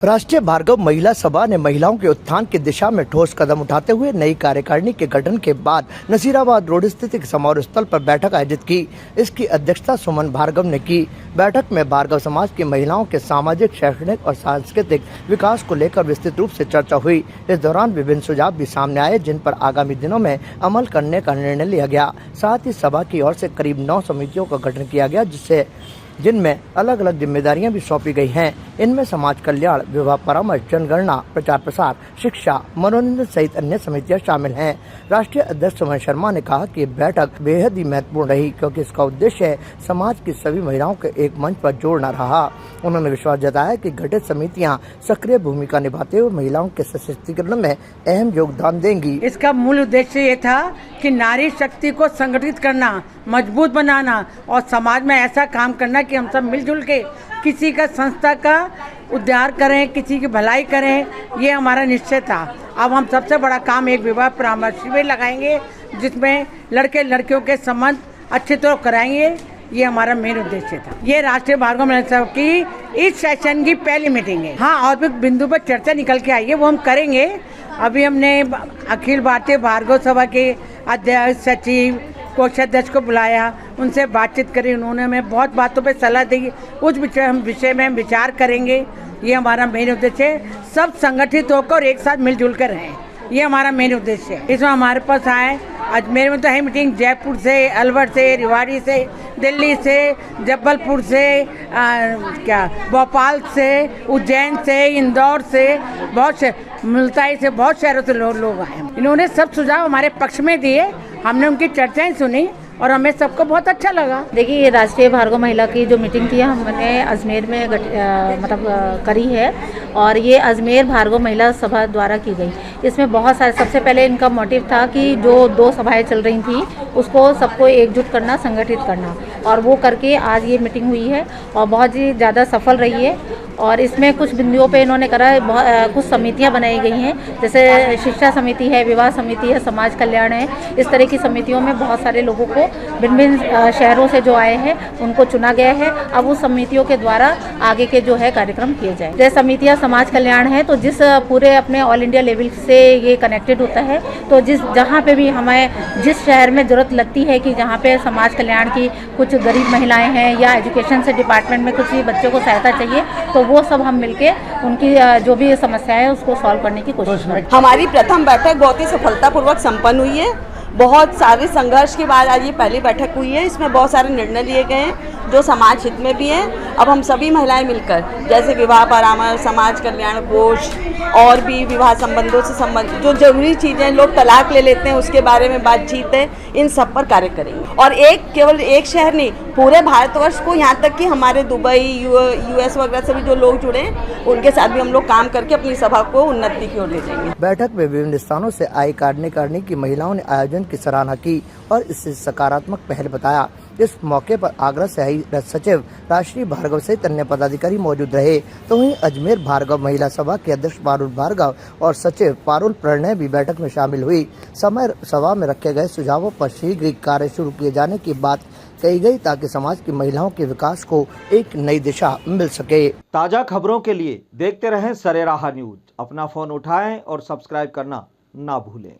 राष्ट्रीय भार्गव महिला सभा ने महिलाओं के उत्थान की दिशा में ठोस कदम उठाते हुए नई कार्यकारिणी के गठन के बाद नसीराबाद रोड स्थित एक समारोह स्थल पर बैठक आयोजित की। इसकी अध्यक्षता सुमन भार्गव ने की। बैठक में भार्गव समाज की महिलाओं के सामाजिक, शैक्षणिक और सांस्कृतिक विकास को लेकर विस्तृत रूप से चर्चा हुई। इस दौरान विभिन्न सुझाव भी सामने आए, जिन पर आगामी दिनों में अमल करने का निर्णय लिया गया। साथ ही सभा की ओर से करीब 9 समितियों का गठन किया गया, जिनमें अलग अलग जिम्मेदारियां भी सौंपी गई हैं। इनमें समाज कल्याण, विवाह परामर्श, जनगणना, प्रचार प्रसार, शिक्षा, मनोरंजन सहित अन्य समितियां शामिल हैं। राष्ट्रीय अध्यक्ष सुमन शर्मा ने कहा कि बैठक बेहद ही महत्वपूर्ण रही, क्योंकि इसका उद्देश्य समाज की सभी महिलाओं के एक मंच पर जोड़ना रहा। उन्होंने विश्वास जताया कि गठित समितियां सक्रिय भूमिका निभाते हुए महिलाओं के सशक्तिकरण में अहम योगदान देंगी। इसका मूल उद्देश्य ये था कि नारी शक्ति को संगठित करना, मजबूत बनाना और समाज में ऐसा काम करना कि हम सब मिलजुल के किसी का संस्था का उद्धार करें, किसी की भलाई करें, ये हमारा निश्चय था। अब हम सबसे बड़ा काम एक विवाह परामर्श शिविर लगाएंगे, जिसमें लड़के लड़कियों के संबंध अच्छी तरह कराएंगे। ये हमारा मेन उद्देश्य था। ये राष्ट्रीय भार्गव महिला सभा की इस सेशन की पहली मीटिंग है। हाँ, और भी बिंदु पर चर्चा निकल के आई है, वो हम करेंगे। अभी हमने अखिल भारतीय भार्गव सभा के अध्यक्ष, सचिव, कोषाध्यक्ष को बुलाया, उनसे बातचीत करी। उन्होंने हमें बहुत बातों पे सलाह दी। उस विषय में हम विचार करेंगे। ये हमारा मेन उद्देश्य है। सब संगठित होकर एक साथ मिलजुल कर रहें, ये हमारा मेन उद्देश्य है। इसमें हमारे पास आए, अजमेर में तो है मीटिंग, जयपुर से, अलवर से, रेवाड़ी से, दिल्ली से, जबलपुर से, भोपाल से, उज्जैन से, इंदौर से, मुल्ताई से, बहुत शहरों से लोग आए। इन्होंने सब सुझाव हमारे पक्ष में दिए। हमने उनकी चर्चाएं सुनी और हमें सबको बहुत अच्छा लगा। देखिए, ये राष्ट्रीय भार्गव महिला की जो मीटिंग थी हमने अजमेर में करी है, और ये अजमेर भार्गव महिला सभा द्वारा की गई। इसमें बहुत सारे, सबसे पहले इनका मोटिव था कि जो 2 सभाएं चल रही थी उसको सबको एकजुट करना, संगठित करना, और वो करके आज ये मीटिंग हुई है और बहुत ही ज़्यादा सफल रही है। और इसमें कुछ बिंदुओं पे इन्होंने करा, कुछ समितियां बनाई गई हैं, जैसे शिक्षा समिति है, विवाह समिति है, समाज कल्याण है। इस तरह की समितियों में बहुत सारे लोगों को भिन्न भिन्न शहरों से जो आए हैं उनको चुना गया है। अब उस समितियों के द्वारा आगे के जो है कार्यक्रम किए जाए। जैसे समितियां समाज कल्याण है, तो जिस पूरे अपने ऑल इंडिया लेवल से ये कनेक्टेड होता है, तो जहाँ पे भी हमें जिस शहर में ज़रूरत लगती है कि जहाँ पे समाज कल्याण की कुछ गरीब महिलाएँ हैं या एजुकेशन से डिपार्टमेंट में कुछ बच्चों को सहायता चाहिए, तो वो सब हम मिलके उनकी जो भी समस्याएं है उसको सॉल्व करने की कोशिश करें। हमारी प्रथम बैठक बहुत ही सफलतापूर्वक संपन्न हुई है। बहुत सारे संघर्ष के बाद आज ये पहली बैठक हुई है। इसमें बहुत सारे निर्णय लिए गए हैं जो समाज हित में भी हैं। अब हम सभी महिलाएं मिलकर, जैसे विवाह परामर्श, समाज कल्याण कोष और भी विवाह संबंधों से संबंधित जो जरूरी चीज़ें, लोग तलाक ले लेते हैं उसके बारे में बातचीत है, इन सब पर कार्य करेंगे। और केवल एक शहर नहीं, पूरे भारतवर्ष को, यहाँ तक कि हमारे दुबई, यूएस वगैरह से भी जो लोग जुड़े हैं उनके साथ भी हम लोग काम करके अपनी सभा को उन्नति की ओर ले जाएंगे। बैठक में विभिन्न स्थानों से आई कार्यकारिणी की महिलाओं ने आयोजन की सराहना की और इसे सकारात्मक पहल बताया। इस मौके पर आगरा से सचिव राष्ट्रीय भार्गव सहित अन्य पदाधिकारी मौजूद रहे। तो वहीं अजमेर भार्गव महिला सभा के अध्यक्ष पारुल भार्गव और सचिव पारुल प्रणय भी बैठक में शामिल हुई। सभा में रखे गए सुझावों पर शीघ्र ही कार्य शुरू किए जाने की बात कही गई, ताकि समाज की महिलाओं के विकास को एक नई दिशा मिल सके। ताजा खबरों के लिए देखते रहें सरेराह न्यूज। अपना फोन उठाएं और सब्सक्राइब करना ना भूलें।